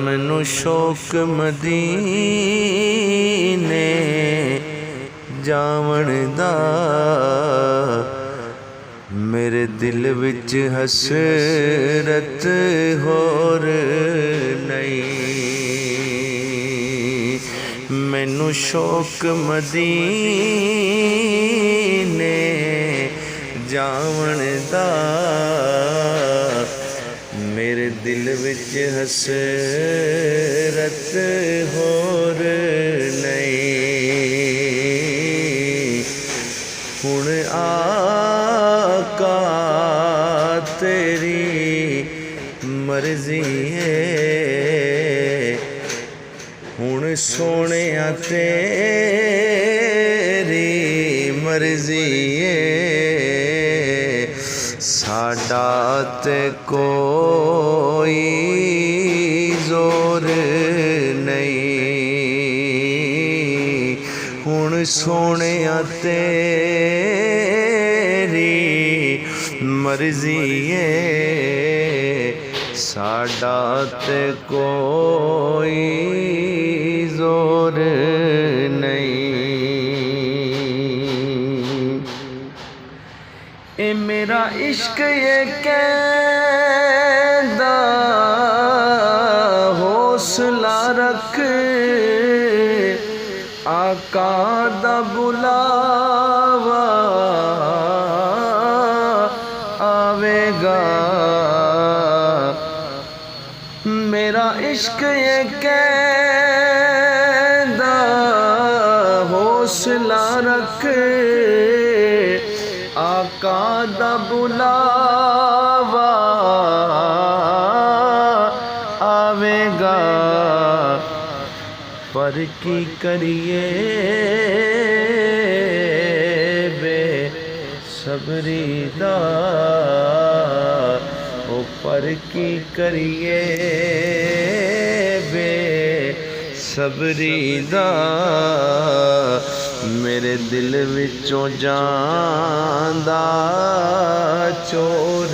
मैनू शौक मदीने जावण दा, मेरे दिल विच हसरत होर नहीं। मैनू शौक मदीने जावण दा, मेरे दिल विच हसरत होर नहीं। हुण आका तेरी मर्जी है, हुण सोहणिया तेरी मर्जी है। साडा ते कोई जोर नहीं, हुण सोहणिया तेरी मर्जी है। साडा ते कोई जोर नहीं। ए मेरा इश्क ये कहदा हौसला रख, आका दा बुलावा आवेगा। मेरा इश्क ये कहदा हौसला रख, आका दा बुलावा आवेगा। पर की करिए बेसब्री दा, ओ पर की करिए बेसब्री दा। मेरे दिल विचों जांदा चोर